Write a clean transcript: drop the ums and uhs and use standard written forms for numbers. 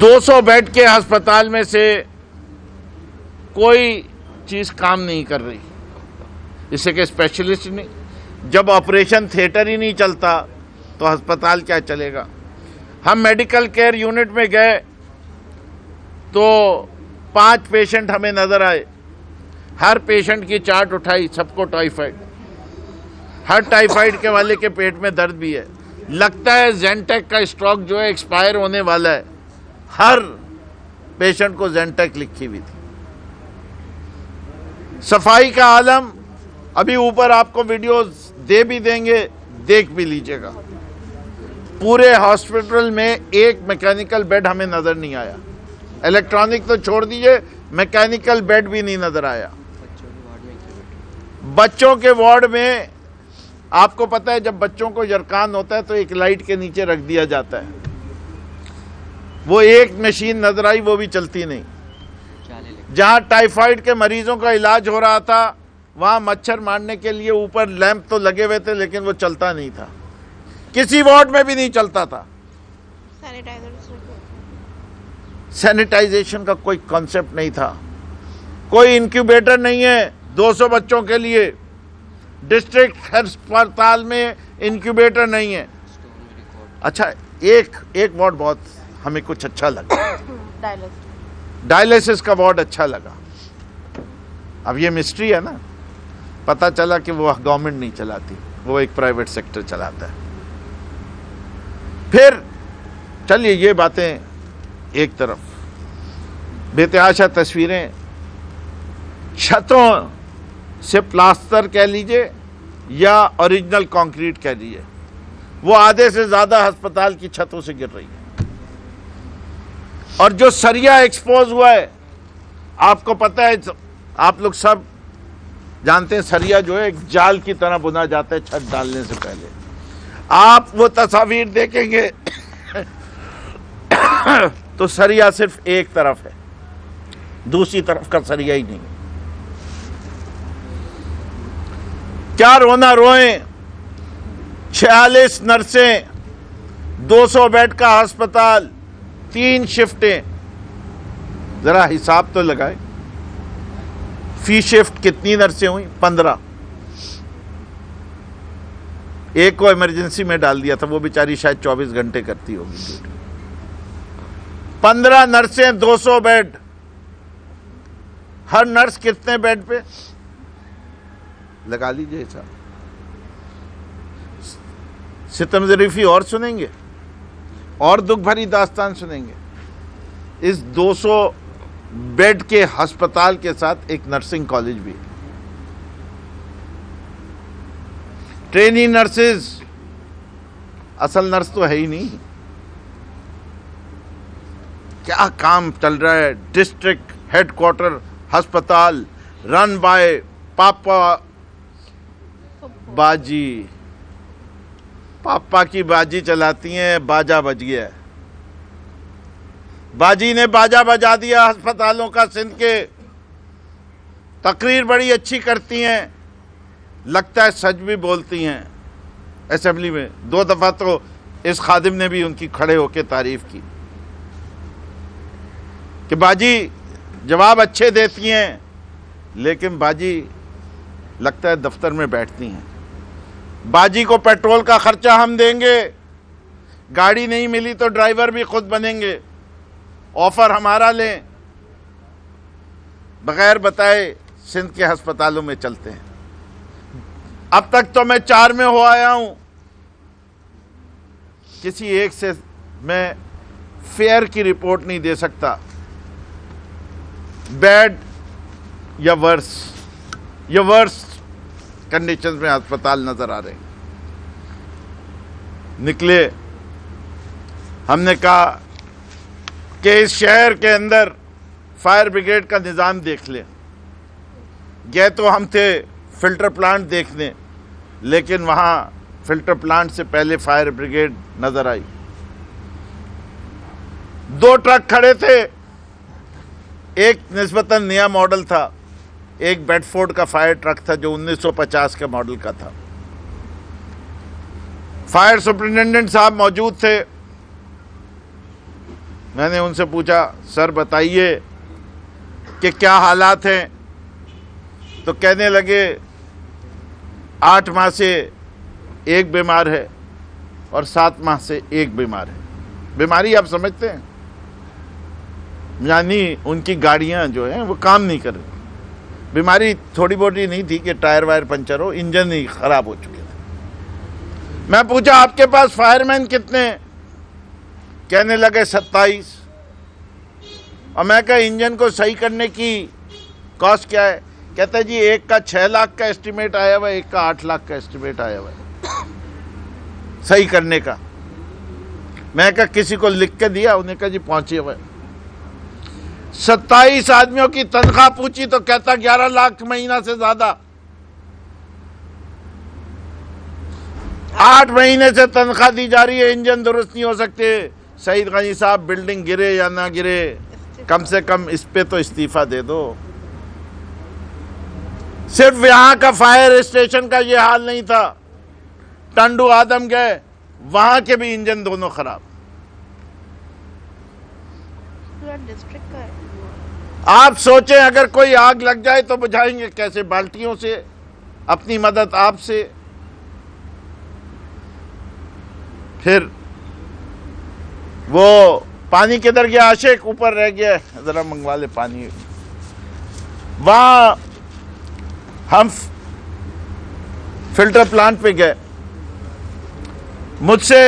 200 bed के अस्पताल में से कोई चीज काम नहीं कर रही, इससे के स्पेशलिस्ट नहीं। जब ऑपरेशन थिएटर ही नहीं चलता तो अस्पताल क्या चलेगा। हम मेडिकल केयर यूनिट में गए तो 5 पेशेंट हमें नजर आए। हर पेशेंट की चार्ट उठाई, सबको टाइफाइड। हर टाइफाइड के वाले के पेट में दर्द भी है। लगता है ज़ेंटेक का स्टॉक जो है एक्सपायर होने वाला है। हर पेशेंट को ज़ेंटेक लिखी हुई थी। सफाई का आलम, अभी ऊपर आपको वीडियोस दे भी देंगे, देख भी लीजिएगा। पूरे हॉस्पिटल में एक मैकेनिकल बेड हमें नजर नहीं आया। इलेक्ट्रॉनिक तो छोड़ दीजिए, मैकेनिकल बेड भी नहीं नजर आया। बच्चों के वार्ड में आपको पता है, जब बच्चों को जरकान होता है तो एक लाइट के नीचे रख दिया जाता है। वो एक मशीन नजर आई, वो भी चलती नहीं। जहां टाइफाइड के मरीजों का इलाज हो रहा था वहां मच्छर मारने के लिए ऊपर लैंप तो लगे हुए थे, लेकिन वो चलता नहीं था। किसी वार्ड में भी नहीं चलता था। सैनिटाइजेशन का कोई कॉन्सेप्ट नहीं था। कोई इंक्यूबेटर नहीं है 200 बच्चों के लिए। डिस्ट्रिक्ट अस्पताल में इंक्यूबेटर नहीं है। अच्छा, एक वार्ड बहुत हमें कुछ अच्छा लगा। डायलिसिस का वार्ड अच्छा लगा। अब ये मिस्ट्री है ना, पता चला कि वो गवर्नमेंट नहीं चलाती, वो एक प्राइवेट सेक्टर चलाता है। फिर चलिए ये बातें एक तरफ, बेतहाशा तस्वीरें, छतों से प्लास्टर कह लीजिए या ओरिजिनल कंक्रीट कह लीजिए, वो आधे से ज्यादा अस्पताल की छतों से गिर रही है। और जो सरिया एक्सपोज हुआ है, आपको पता है, आप लोग सब जानते हैं, सरिया जो है एक जाल की तरह बुना जाता है छत डालने से पहले। आप वो तस्वीर देखेंगे तो सरिया सिर्फ एक तरफ है, दूसरी तरफ का सरिया ही नहीं। क्या रोना रोएं, 46 नर्सें, 200 बेड का अस्पताल, 3 शिफ्टें। जरा हिसाब तो लगाए, फी शिफ्ट कितनी नर्सें हुई? 15। एक को इमरजेंसी में डाल दिया था, वो बेचारी शायद 24 घंटे करती होगी ड्यूटी। 15 नर्सें, 200 बेड। हर नर्स कितने बेड पे? लगा लीजिए हिसाब। सितम ज़रीफ़ी और सुनेंगे, और दुख भरी दास्तान सुनेंगे। इस 200 बेड के अस्पताल के साथ एक नर्सिंग कॉलेज भी है। ट्रेनी नर्सेज, असल नर्स तो है ही नहीं। क्या काम चल रहा है। डिस्ट्रिक्ट हेडक्वार्टर अस्पताल रन बाय पापा बाजी। पापा की बाजी चलाती हैं, बाजा बज गया। बाजी ने बाजा बजा दिया अस्पतालों का सिंध के। तकरीर बड़ी अच्छी करती हैं, लगता है सच भी बोलती हैं। असेंबली में 2 दफा तो इस खादिम ने भी उनकी खड़े होकर तारीफ की कि बाजी जवाब अच्छे देती हैं, लेकिन बाजी लगता है दफ्तर में बैठती हैं। बाजी को पेट्रोल का खर्चा हम देंगे, गाड़ी नहीं मिली तो ड्राइवर भी खुद बनेंगे, ऑफर हमारा लें, बगैर बताए सिंध के अस्पतालों में चलते हैं। अब तक तो मैं 4 में हो आया हूं, किसी एक से मैं फेयर की रिपोर्ट नहीं दे सकता। बैड या वर्स कंडीशंस में अस्पताल नजर आ रहे हैं। निकले, हमने कहा कि इस शहर के अंदर फायर ब्रिगेड का निज़ाम देख लें। गए तो हम थे फिल्टर प्लांट देखने, लेकिन वहाँ फिल्टर प्लांट से पहले फायर ब्रिगेड नज़र आई। 2 ट्रक खड़े थे, एक निस्बतन नया मॉडल था, एक बेडफोर्ड का फायर ट्रक था जो 1950 के मॉडल का था। फायर सुपरिटेंडेंट साहब मौजूद थे। मैंने उनसे पूछा, सर बताइए कि क्या हालात हैं? तो कहने लगे 8 माह से एक बीमार है और 7 माह से एक बीमार है। बीमारी आप समझते हैं, यानी उनकी गाड़ियां जो हैं वो काम नहीं कर रही। बीमारी थोड़ी बोटी नहीं थी कि टायर वायर पंचर हो, इंजन ही खराब हो चुके थे। मैं पूछा आपके पास फायरमैन कितने हैं? कहने लगे 27। और मैं कहा इंजन को सही करने की कॉस्ट क्या है? कहते जी एक का 6 लाख का एस्टिमेट आया हुआ है, एक का 8 लाख का एस्टिमेट आया हुआ है सही करने का। मैं कहा किसी को लिख के दिया? उन्हें कहा जी पहुंचे हुए। 27 आदमियों की तनख्वाह पूछी तो कहता 11 लाख महीना से ज्यादा। 8 महीने से तनख्वाह दी जा रही है, इंजन दुरुस्त नहीं हो सकते। सईद गनी साहब, बिल्डिंग गिरे या ना गिरे, कम से कम इस पे तो इस्तीफा दे दो। सिर्फ यहां का फायर स्टेशन का ये हाल नहीं था, टंडू आदम गए, वहां के भी इंजन दोनों खराब। डिस्ट्रिक्ट का है। आप सोचें अगर कोई आग लग जाए तो बुझाएंगे कैसे? बाल्टियों से, अपनी मदद आपसे। फिर वो पानी किधर गया? आशिक ऊपर रह गया, जरा मंगवा ले पानी। वहां हम फिल्टर प्लांट पे गए, मुझसे